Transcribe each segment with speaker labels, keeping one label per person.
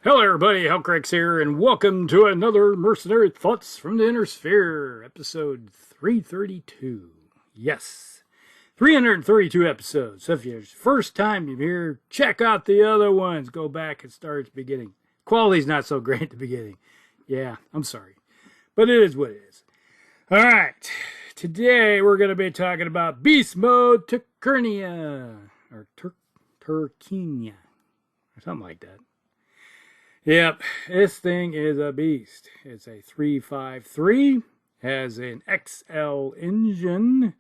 Speaker 1: Hello everybody, Hellcracks here, and welcome to another Mercenary Thoughts from the Inner Sphere, episode 332. Yes, 332 episodes. So if it's your first time you're here, check out the other ones. Go back and start at the beginning. Quality's not so great at the beginning. Yeah, I'm sorry. But it is what it is. Alright, today we're going to be talking about Beast Mode Turkina, or Turkina, or something like that. Yep, this thing is a beast. It's a 353, has an XL engine,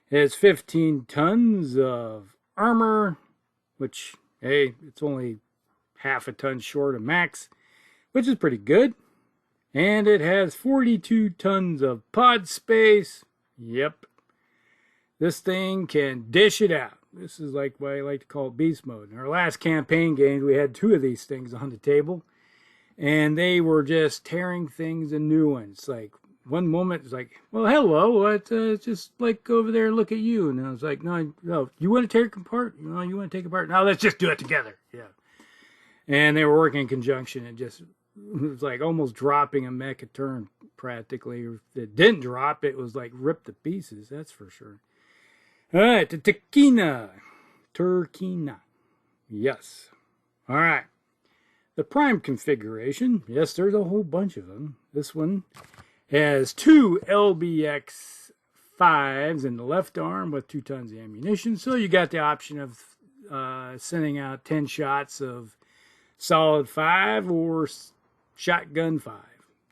Speaker 1: has 15 tons of armor, which, hey, it's only half a ton short of max, which is pretty good. And it has 42 tons of pod space. Yep, this thing can dish it out. This is like what I like to call beast mode. In our last campaign games, we had two of these things on the table, and they were just tearing things and new ones. Like one moment it's like, well, hello, what? Just like over there and look at you. And I was like, no, you want to tear it apart? You want to take it apart? No, let's just do it together. Yeah. And they were working in conjunction, and just it was like almost dropping a mech a turn practically. If it didn't drop, it was like ripped to pieces. That's for sure. All right, the Turkina. Yes. All right. The prime configuration. Yes, there's a whole bunch of them. This one has two LBX 5s in the left arm with 2 tons of ammunition. So you got the option of sending out 10 shots of solid 5 or shotgun 5.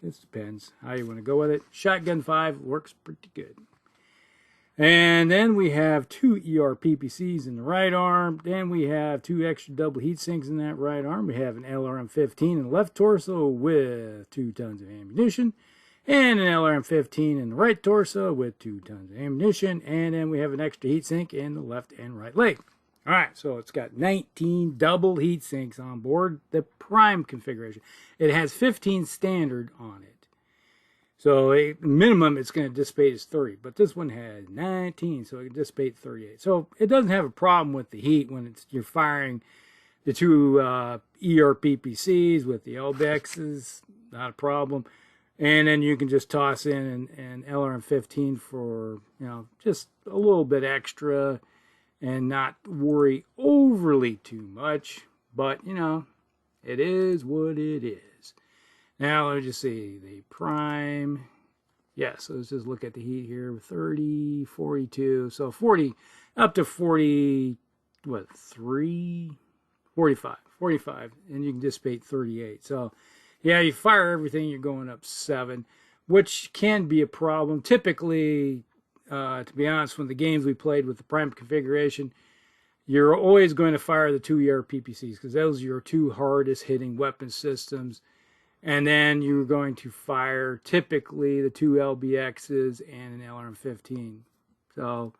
Speaker 1: This depends how you want to go with it. Shotgun 5 works pretty good. And then we have 2 ERPPCs in the right arm. Then we have 2 extra double heat sinks in that right arm. We have an LRM-15 in the left torso with 2 tons of ammunition. And an LRM-15 in the right torso with 2 tons of ammunition. And then we have an extra heat sink in the left and right leg. All right, so it's got 19 double heat sinks on board the prime configuration. It has 15 standard on it. So a minimum it's going to dissipate is 30, but this one has 19, so it can dissipate 38. So it doesn't have a problem with the heat when you're firing the 2 ERPPCs with the LBXs, not a problem. And then you can just toss in an LRM-15 for, just a little bit extra and not worry overly too much. But, it is what it is. Now, let me just see, the prime, yes, so let's just look at the heat here, 30, 42, so 40, up to 40, 45, and you can dissipate 38. So, yeah, you fire everything, you're going up 7, which can be a problem. Typically, to be honest, when the games we played with the prime configuration, you're always going to fire the 2 ERPPCs, because those are your 2 hardest hitting weapon systems. And then you're going to fire typically the 2 LBXs and an LRM-15. So,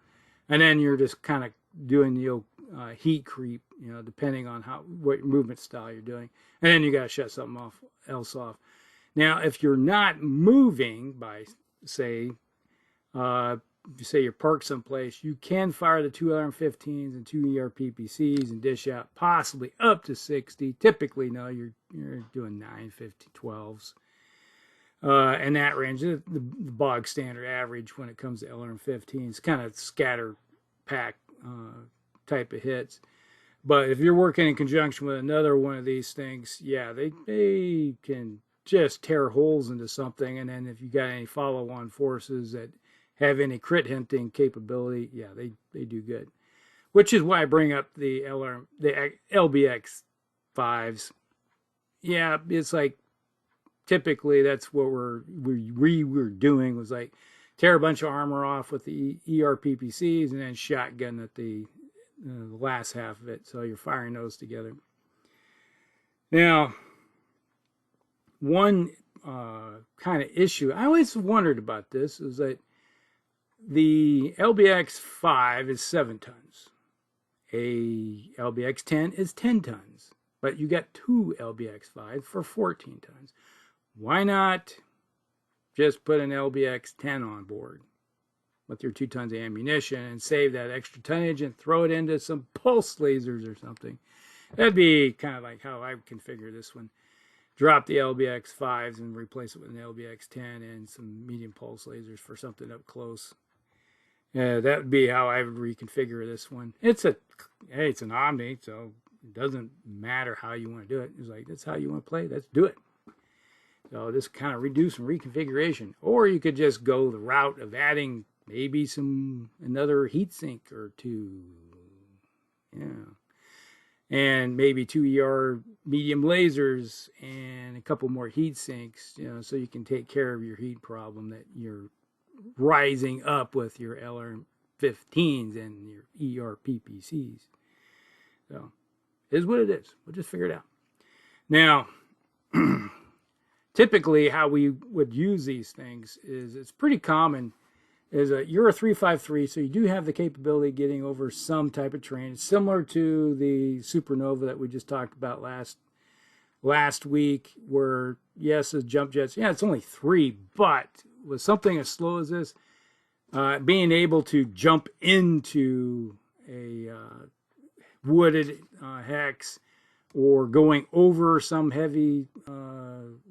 Speaker 1: and then you're just kind of doing the heat creep, depending on what movement style you're doing. And then you got to shut something else off. Now, if you're not moving by, say, if you say you're parked someplace, you can fire the 2 LRM-15s and 2 ERPPCs and dish out possibly up to 60. Typically, no, you're doing 9, 50, 12s. And that range, the bog standard average when it comes to LRM-15s, kind of scatter pack type of hits. But if you're working in conjunction with another one of these things, yeah, they can just tear holes into something. And then if you got any follow-on forces that have any crit hinting capability, yeah, they do good. Which is why I bring up the LBX 5s. Yeah, it's like typically that's what we were doing, was like tear a bunch of armor off with the ERPPCs and then shotgun at the last half of it. So you're firing those together. Now, one kind of issue I always wondered about this is that the LBX 5 is 7 tons. A LBX 10 is 10 tons. But you got 2 LBX 5s for 14 tons. Why not just put an LBX 10 on board with your 2 tons of ammunition and save that extra tonnage and throw it into some pulse lasers or something? That'd be kind of like how I would configure this one. Drop the LBX 5s and replace it with an LBX 10 and some medium pulse lasers for something up close. Yeah, that would be how I would reconfigure this one. It's an Omni, so it doesn't matter how you want to do it. It's like, that's how you want to play, let's do it. So this kind of reduce some reconfiguration. Or you could just go the route of adding maybe another heatsink or two. Yeah. And maybe 2 ER medium lasers and a couple more heat sinks, so you can take care of your heat problem that you're rising up with your LR15s and your ER PPCs. So, it is what it is. We'll just figure it out. Now, typically how we would use these things is, it's pretty common, is you're a 353, so you do have the capability of getting over some type of terrain. It's similar to the Supernova that we just talked about last week, where, yes, the jump jets, yeah, it's only 3, but with something as slow as this, being able to jump into a wooded hex, or going over some heavy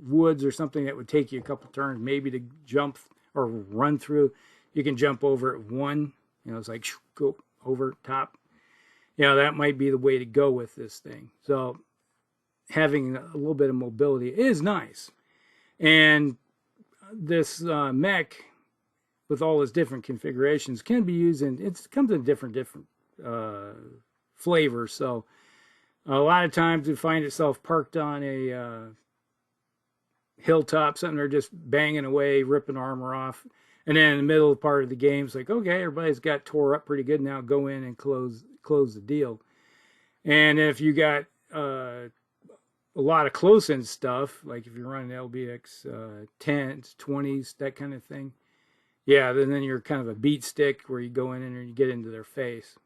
Speaker 1: woods or something that would take you a couple turns, maybe to jump or run through, you can jump over at one. It's like, go over top. That might be the way to go with this thing. So having a little bit of mobility is nice. And this mech, with all its different configurations, can be used in, it comes in different flavors. So a lot of times you find itself parked on a hilltop, something they're just banging away, ripping armor off. And then in the middle part of the game, it's like, okay, everybody's got tore up pretty good now. Go in and close the deal. And if you got a lot of close-in stuff, like if you're running LBX 10s, 20s, that kind of thing, yeah, then you're kind of a beat stick where you go in and you get into their face.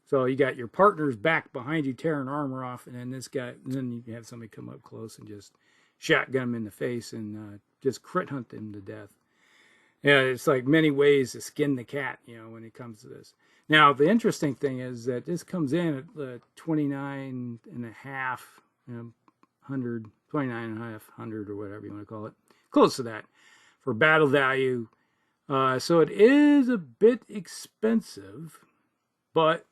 Speaker 1: So you got your partners back behind you tearing armor off, and then this guy, and then you have somebody come up close and just shotgun him in the face and just crit hunt him to death. Yeah, it's like many ways to skin the cat, when it comes to this. Now, the interesting thing is that this comes in at 29.5, 29.500 or whatever you want to call it. Close to that for battle value. So it is a bit expensive, but,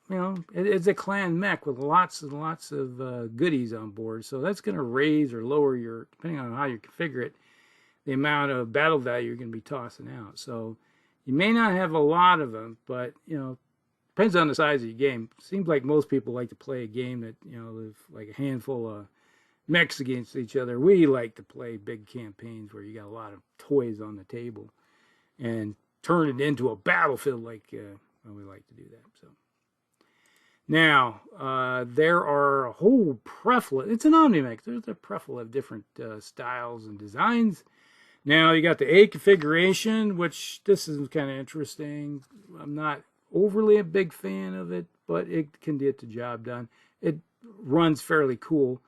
Speaker 1: it's a clan mech with lots and lots of goodies on board. So that's going to raise or lower your, depending on how you configure it, the amount of battle value you're going to be tossing out. So you may not have a lot of them, but, depends on the size of your game. Seems like most people like to play a game that, with like a handful of mechs against each other. We like to play big campaigns where you got a lot of toys on the table and turn it into a battlefield like we like to do that. So now, there are a whole plethora. It's an Omni-Mech. There's a plethora of different styles and designs. Now, you got the A configuration, which this is kind of interesting. I'm not overly a big fan of it, but it can get the job done. It runs fairly cool.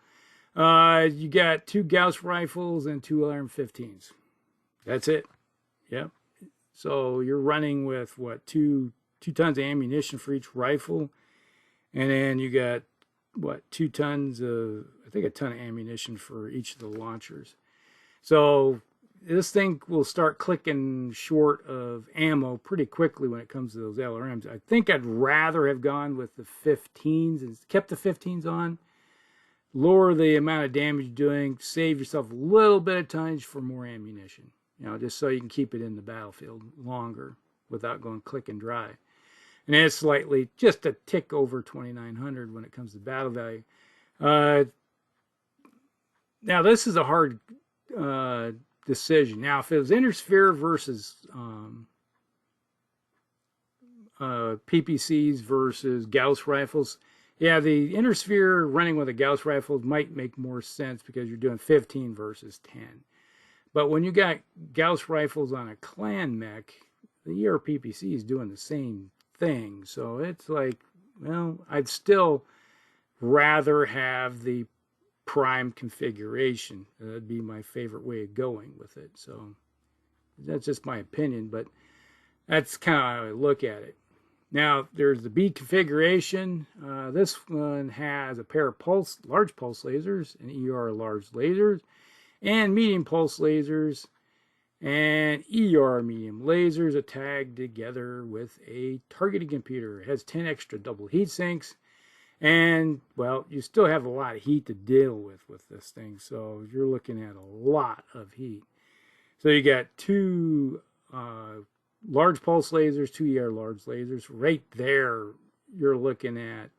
Speaker 1: You got 2 Gauss rifles and 2 LRM-15s. That's it. Yep. So you're running with, what, 2 tons of ammunition for each rifle. And then you got, what, 2 tons of, I think a ton of ammunition for each of the launchers. So this thing will start clicking short of ammo pretty quickly when it comes to those LRMs. I think I'd rather have gone with the 15s and kept the 15s on. Lower the amount of damage you're doing, save yourself a little bit of tonnage for more ammunition. Just so you can keep it in the battlefield longer without going click and dry. And it's slightly, just a tick over 2,900 when it comes to battle value. Now, this is a hard decision. Now, if it was Intersphere versus PPCs versus Gauss rifles, yeah, the Intersphere running with a Gauss rifle might make more sense because you're doing 15 versus 10. But when you got Gauss rifles on a clan mech, the ERPPC is doing the same thing. So it's like, well, I'd still rather have the prime configuration. That'd be my favorite way of going with it. So that's just my opinion, but that's kind of how I look at it. Now, there's the B configuration. This one has a pair of large pulse lasers, and ER large lasers, and medium pulse lasers, and ER medium lasers are tagged together with a targeting computer. It has 10 extra double heat sinks, and, well, you still have a lot of heat to deal with this thing, so you're looking at a lot of heat. So you got two large pulse lasers, two ER large lasers. Right there, you're looking at,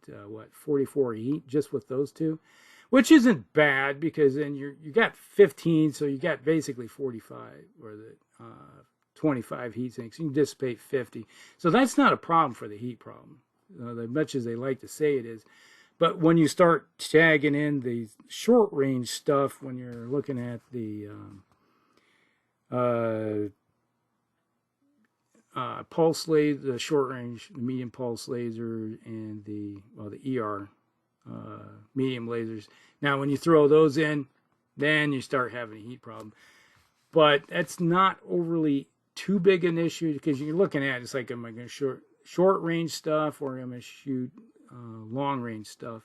Speaker 1: 44 heat just with those two, which isn't bad because then you got 15, so you got basically 45 or the 25 heat sinks. You can dissipate 50. So that's not a problem for the heat problem, as much as they like to say it is. But when you start tagging in the short range stuff, when you're looking at the pulse laser, the short range, the medium pulse laser, and the ER medium lasers. Now, when you throw those in, then you start having a heat problem. But that's not overly too big an issue because you're looking at it's like, am I going to short range stuff or am I going to shoot long range stuff?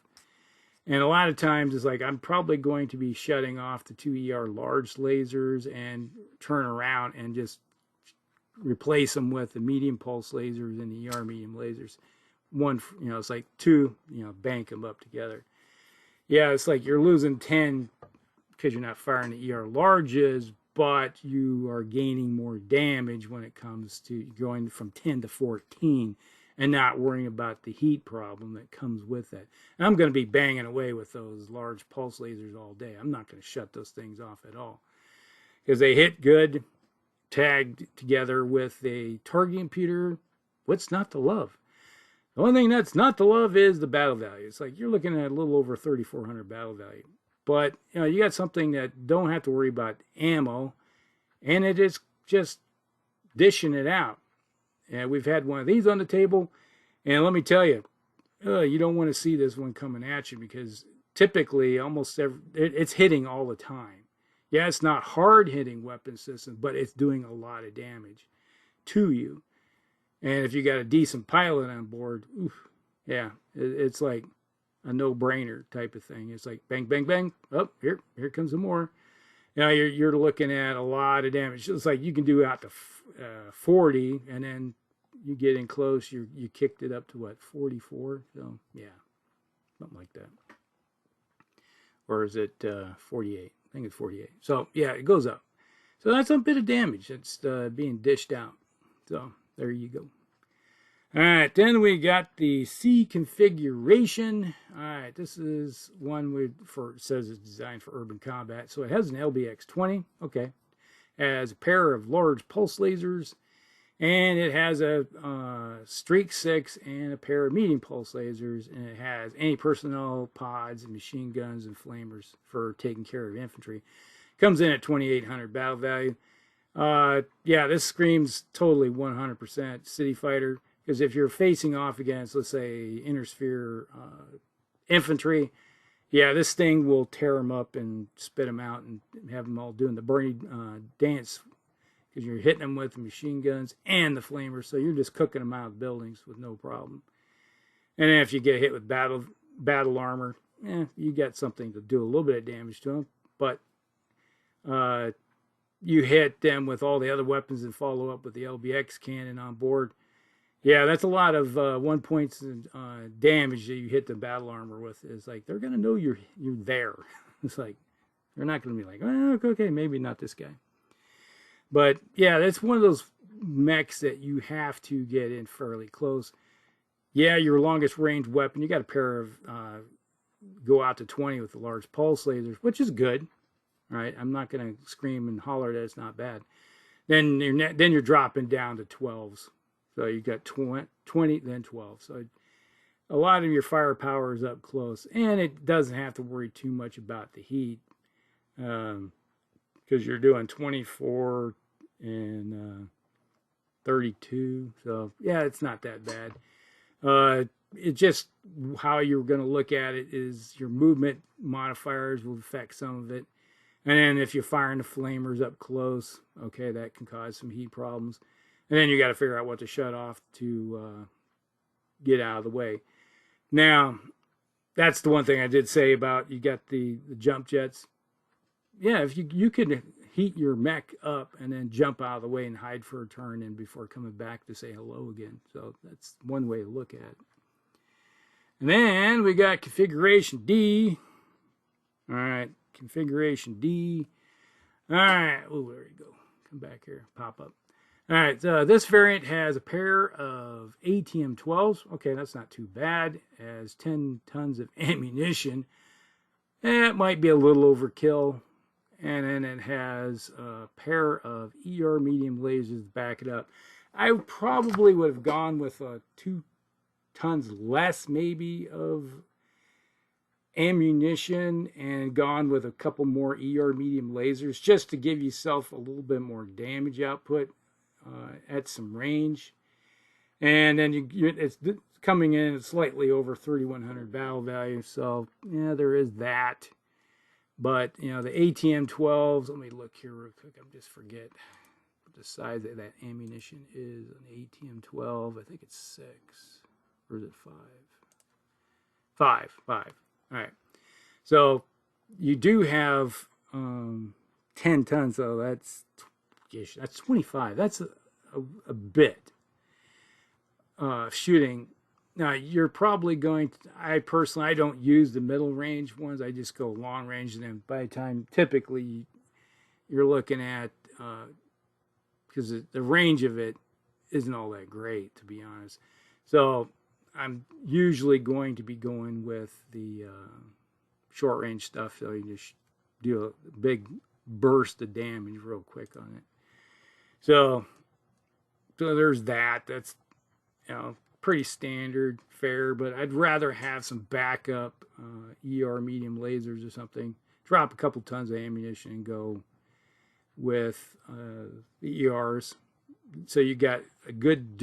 Speaker 1: And a lot of times it's like I'm probably going to be shutting off the two ER large lasers and turn around and just replace them with the medium pulse lasers and the ER medium lasers. One, it's like two, bank them up together. Yeah, it's like you're losing 10 because you're not firing the ER larges, but you are gaining more damage when it comes to going from 10 to 14 and not worrying about the heat problem that comes with that. And I'm going to be banging away with those large pulse lasers all day. I'm not going to shut those things off at all because they hit good, tagged together with a targeting computer. What's not to love? The only thing that's not to love is the battle value. It's like you're looking at a little over 3,400 battle value. But, you got something that don't have to worry about ammo, and it is just dishing it out. And we've had one of these on the table, and let me tell you, you don't want to see this one coming at you because typically it's hitting all the time. Yeah, it's not hard hitting weapon system, but it's doing a lot of damage to you. And if you got a decent pilot on board, yeah, it's like a no-brainer type of thing. It's like bang, bang, bang. Oh, here comes some more. You're looking at a lot of damage. It's like you can do out to 40, and then you get in close. You kicked it up to what, 44? So yeah, something like that. Or is it 48? I think it's 48. So yeah, it goes up. So that's a bit of damage that's being dished out. So there you go. All right, then we got the C configuration. All right, this is one it says it's designed for urban combat. So it has an LBX-20, okay. It has a pair of large pulse lasers, and it has a Streak 6 and a pair of medium pulse lasers, and it has anti-personnel pods and machine guns and flamers for taking care of infantry. Comes in at 2,800 battle value. Yeah, this screams totally 100% city fighter. Because if you're facing off against, let's say, inner sphere infantry, yeah, this thing will tear them up and spit them out and have them all doing the Bernie dance. Because you're hitting them with the machine guns and the flamers, so you're just cooking them out of buildings with no problem. And then if you get hit with battle armor, you got something to do a little bit of damage to them. But you hit them with all the other weapons and follow up with the LBX cannon on board. Yeah, that's a lot of 1 points damage that you hit the battle armor with. It's like they're gonna know you're there. It's like they're not gonna be like, oh, okay, maybe not this guy. But yeah, that's one of those mechs that you have to get in fairly close. Yeah, your longest range weapon, you got a pair of go out to 20 with the large pulse lasers, which is good. Right? I'm not gonna scream and holler that it's not bad. Then you're dropping down to 12s. So you got 20, then 12. So a lot of your firepower is up close. And it doesn't have to worry too much about the heat. Because you're doing 24 and 32. So yeah, it's not that bad. It just, how you're going to look at it is your movement modifiers will affect some of it. And then if you're firing the flamers up close, okay, that can cause some heat problems. And then you got to figure out what to shut off to get out of the way. Now, that's the one thing I did say about you got the jump jets. Yeah, if you could heat your mech up and then jump out of the way and hide for a turn and before coming back to say hello again. So that's one way to look at it. And then we got configuration D. All right, configuration D. All right, oh, there you go. Come back here, pop up. All right, this variant has a pair of ATM-12s. Okay, that's not too bad. It has 10 tons of ammunition. That might be a little overkill. And then it has a pair of ER medium lasers to back it up. I probably would have gone with 2 tons less maybe of ammunition and gone with a couple more ER medium lasers just to give yourself a little bit more damage output at some range. And then it's coming in at slightly over 3,100 battle value. So yeah, there is that. But, you know, the ATM-12s, let me look here real quick. I just forget what the size of that ammunition is on the ATM-12. I think it's 6. Or is it 5? 5. All right. So you do have 10 tons, so that's 25. That's a bit shooting. Now, you're probably going to, I don't use the middle range ones. I just go long range. And then by the time, typically, you're looking at, because the range of it isn't all that great, to be honest. So I'm usually going to be going with the short range stuff. So you just do a big burst of damage real quick on it. So there's that. That's, you know, pretty standard fare, but I'd rather have some backup ER medium lasers or something. Drop a couple tons of ammunition and go with the ERs. So you got a good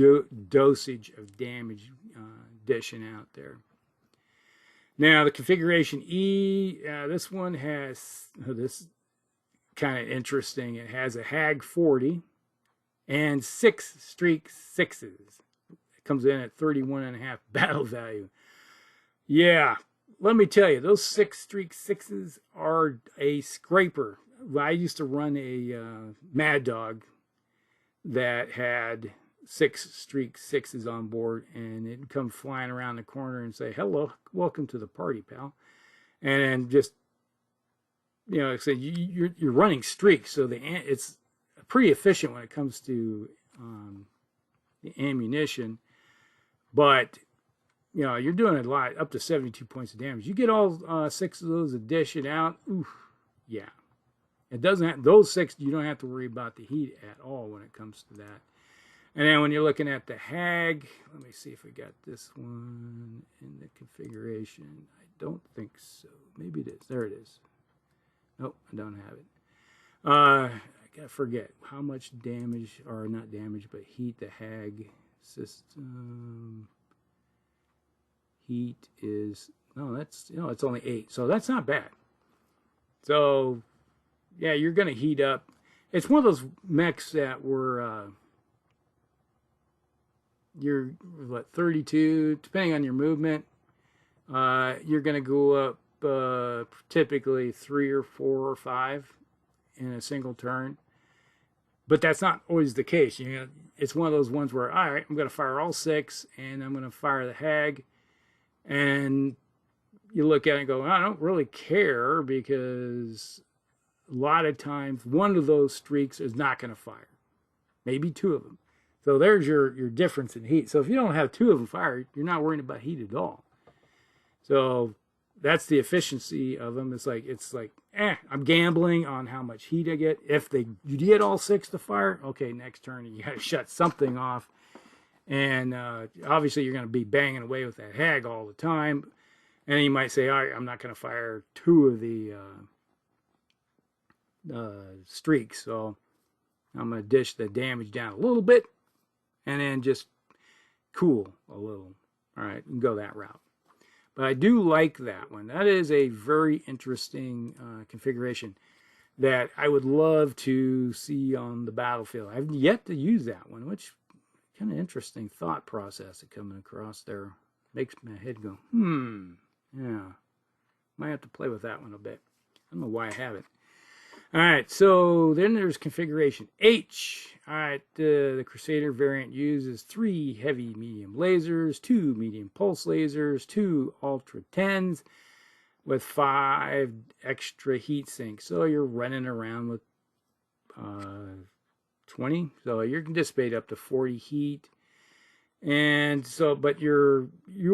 Speaker 1: dosage of damage dishing out there. Now the configuration E, this one has, this kind of interesting. It has a HAG 40 and 6 streak 6s. Comes in at 31.5 battle value. Yeah, let me tell you, those 6 streak 6s are a scraper. I used to run a Mad Dog that had 6 streak 6s on board, and it'd come flying around the corner and say, "Hello, welcome to the party, pal." And then just, you know, like I said, you're running streaks, so it's pretty efficient when it comes to the ammunition. But, you know, you're doing a lot, up to 72 points of damage. You get all 6 of those to dish it out. Oof, yeah. It doesn't have, those 6, you don't have to worry about the heat at all when it comes to that. And then when you're looking at the HAG, let me see if we got this one in the configuration. I don't think so. Maybe it is. There it is. Nope, I don't have it. I gotta forget how much damage, or not damage, but heat the HAG system heat is, no, that's, you know, it's only 8, so that's not bad. So yeah, you're going to heat up. It's one of those mechs that were you're what, 32, depending on your movement, you're going to go up typically 3 or 4 or 5 in a single turn. But that's not always the case. You know, it's one of those ones where, all right, I'm going to fire all 6, and I'm going to fire the HAG. And you look at it and go, I don't really care, because a lot of times one of those streaks is not going to fire. Maybe 2 of them. So there's your difference in heat. So if you don't have 2 of them fired, you're not worrying about heat at all. So that's the efficiency of them. It's like, I'm gambling on how much heat I get. If you get all 6 to fire, okay, next turn you got to shut something off. And obviously you're going to be banging away with that HAG all the time. And you might say, all right, I'm not going to fire 2 of the streaks. So I'm going to dish the damage down a little bit and then just cool a little. All right, you can go that route. But I do like that one. That is a very interesting configuration that I would love to see on the battlefield. I've yet to use that one, which kind of interesting thought process coming across there. Makes my head go, yeah. Might have to play with that one a bit. I don't know why I haven't. All right, so then there's configuration H. All right, the Crusader variant uses 3 heavy medium lasers, 2 medium pulse lasers, 2 ultra 10s with 5 extra heat sinks. So you're running around with 20. So you can dissipate up to 40 heat. And so, but you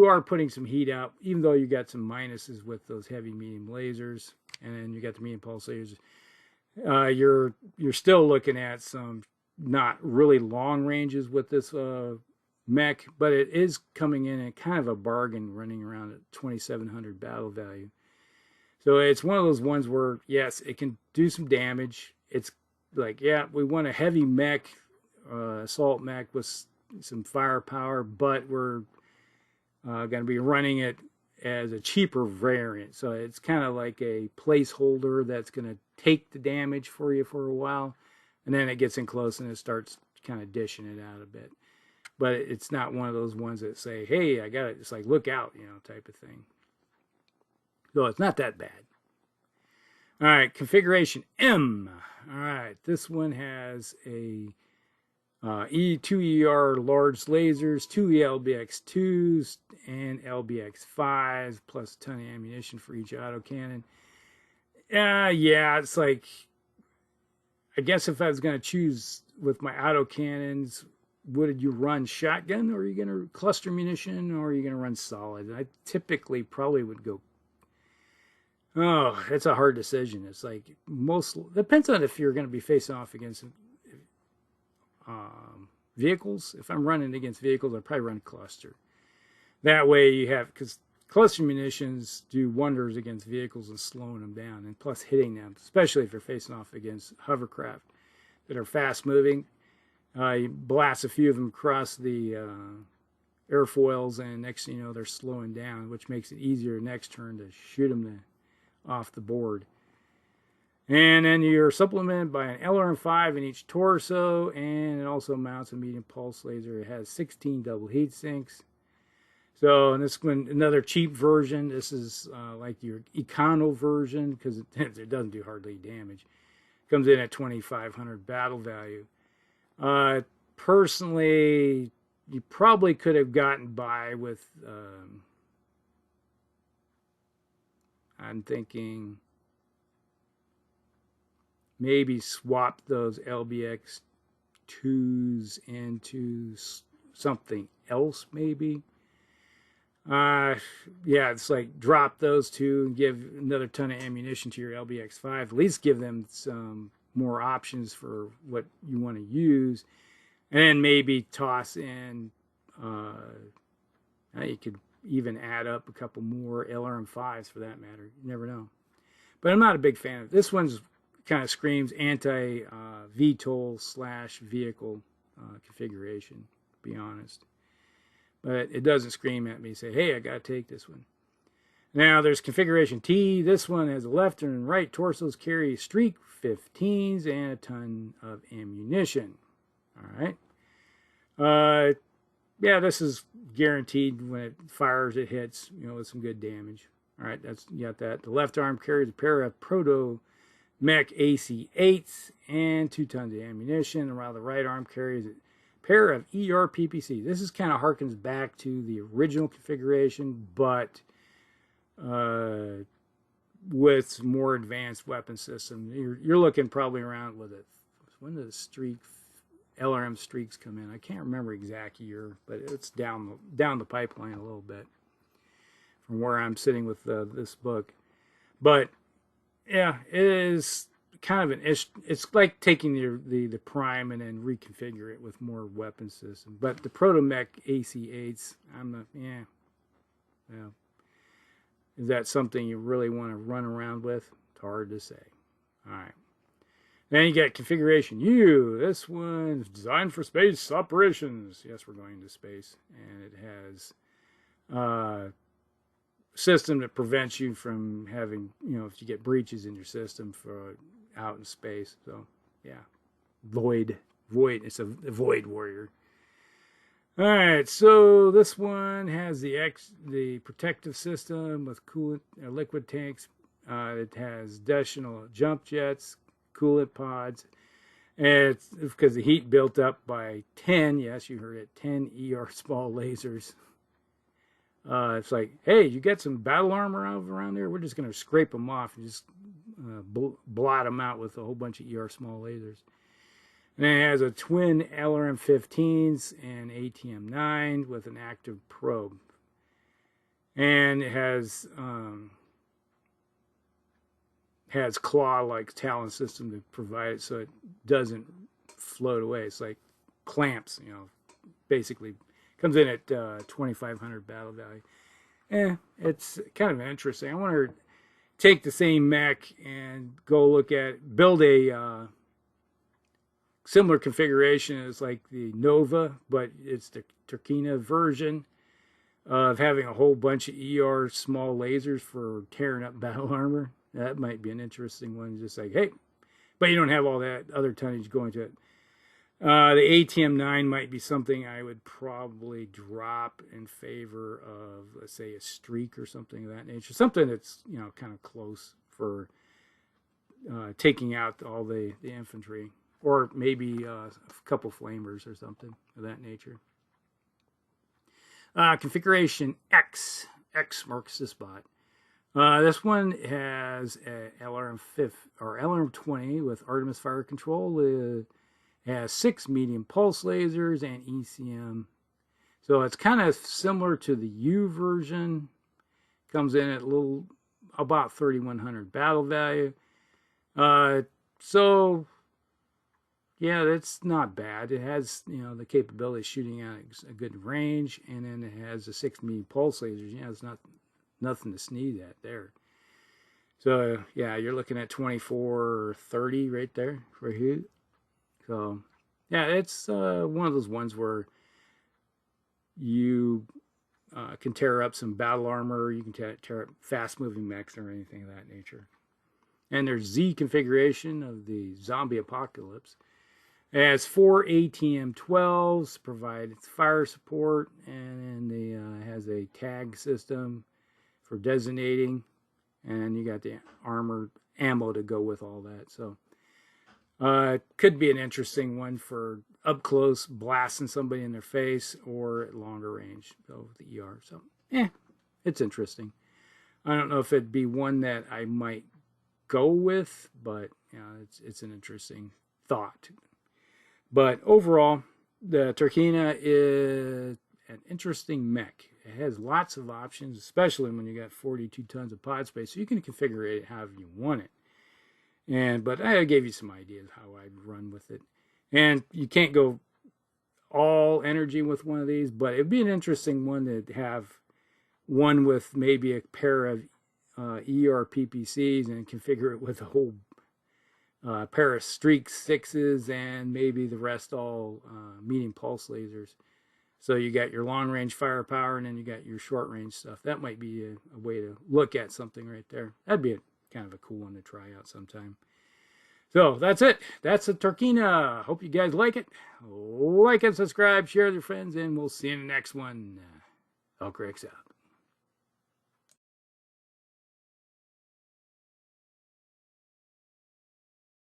Speaker 1: are putting some heat out, even though you got some minuses with those heavy medium lasers, and then you got the medium pulse lasers. You're still looking at some not really long ranges with this mech, but it is coming in at kind of a bargain, running around at 2,700 battle value. So it's one of those ones where, yes, it can do some damage. It's like, yeah, we want a heavy mech, assault mech with some firepower, but we're going to be running it as a cheaper variant. So it's kind of like a placeholder that's going to take the damage for you for a while, and then it gets in close and it starts kind of dishing it out a bit. But it's not one of those ones that say, hey, I got it. It's like, look out, type of thing. So it's not that bad. All right, configuration M. All right, this one has a 2 ER large lasers, 2 LBX2s, and LBX5s, plus a ton of ammunition for each autocannon. Yeah, it's like, I guess if I was going to choose with my autocannons, would you run shotgun, or are you going to cluster munition, or are you going to run solid? And I typically probably would go, it's a hard decision. It's like, depends on if you're going to be facing off against vehicles. If I'm running against vehicles, I'd probably run cluster. That way you have, because cluster munitions do wonders against vehicles and slowing them down, and plus hitting them, especially if you're facing off against hovercraft that are fast moving. You blast a few of them across the airfoils, and next thing you know, they're slowing down, which makes it easier next turn to shoot them off the board. And then you're supplemented by an LRM5 in each torso, and it also mounts a medium pulse laser. It has 16 double heat sinks. So, and this one, another cheap version. This is like your econo version, because it doesn't do hardly damage. Comes in at 2,500 battle value. Personally, you probably could have gotten by with, I'm thinking, maybe swap those LBX2s into something else, maybe. Yeah, it's like drop those two and give another ton of ammunition to your LBX5. At least give them some more options for what you want to use. And then maybe toss in, you could even add up a couple more LRM5s for that matter. You never know. But I'm not a big fan of it. This one's kind of screams anti-VTOL / vehicle configuration, to be honest. But it doesn't scream at me, say, hey, I got to take this one. Now, there's configuration T. This one has a left and right torsos, carry streak 15s, and a ton of ammunition. All right. Yeah, this is guaranteed when it fires, it hits, with some good damage. All right, you got that. The left arm carries a pair of proto mech AC-8s and 2 tons of ammunition, while the right arm carries a pair of ER-PPC. This is kind of harkens back to the original configuration, but with some more advanced weapon system. You're looking probably around with it. When did the LRM streaks come in? I can't remember exact year, but it's down the pipeline a little bit from where I'm sitting with this book. But yeah, it is kind of it's like taking the prime and then reconfigure it with more weapon system. But the proto mech AC-8s, I'm not, yeah. Is that something you really want to run around with? It's hard to say. All right. Then you get configuration U. This one's designed for space operations. Yes, we're going to space. And it has a system that prevents you from having, if you get breaches in your system for out in space. So, yeah. Void. It's a void warrior. All right, so this one has the protective system with coolant liquid tanks. It has additional jump jets, coolant pods. And it's because the heat built up by 10, yes, you heard it, 10 ER small lasers. It's like, hey, you got some battle armor around there? We're just going to scrape them off and just blot them out with a whole bunch of ER small lasers. And then it has a twin LRM-15s and ATM-9 with an active probe. And it has claw-like talon system to provide it so it doesn't float away. It's like clamps, you know, basically. Comes in at 2,500 battle value. It's kind of interesting. I want to take the same mech and go build a similar configuration as like the Nova, but it's the Turkina version of having a whole bunch of ER small lasers for tearing up battle armor. That might be an interesting one. Just like, hey, but you don't have all that other tonnage going to it. The ATM-9 might be something I would probably drop in favor of, let's say, a streak or something of that nature. Something that's, you know, kind of close for taking out all the infantry. Or maybe a couple flamers or something of that nature. Configuration X. X marks the spot. This one has a LRM-20 with Artemis fire control. It has 6 medium pulse lasers and ECM. So it's kind of similar to the U version. Comes in at about 3,100 battle value. So yeah, that's not bad. It has, you know, the capability of shooting out a good range, and then it has the 6 medium pulse lasers. Yeah, it's nothing to sneeze at there. So yeah, you're looking at 24 or 30 right there for here. So yeah, it's one of those ones where you can tear up some battle armor. You can tear up fast-moving mechs or anything of that nature. And there's Z configuration of the zombie apocalypse. It has 4 ATM-12s, provides fire support, and then has a tag system for designating, and you got the armor ammo to go with all that. So it could be an interesting one for up close, blasting somebody in their face, or at longer range, so with the ER. So it's interesting. I don't know if it'd be one that I might go with, but you know, it's an interesting thought. But overall, the Turkina is an interesting mech. It has lots of options, especially when you got 42 tons of pod space, so you can configure it however you want it. But I gave you some ideas how I'd run with it. And you can't go all energy with one of these, but it'd be an interesting one to have one with maybe a pair of ER PPCs and configure it with a whole pair of streak 6s and maybe the rest all medium pulse lasers. So you got your long range firepower and then you got your short range stuff. That might be a way to look at something right there. That'd be kind of a cool one to try out sometime. So that's it. That's the Turkina. Hope you guys like it. Like and subscribe, share with your friends, and we'll see you in the next one. Elkrix out.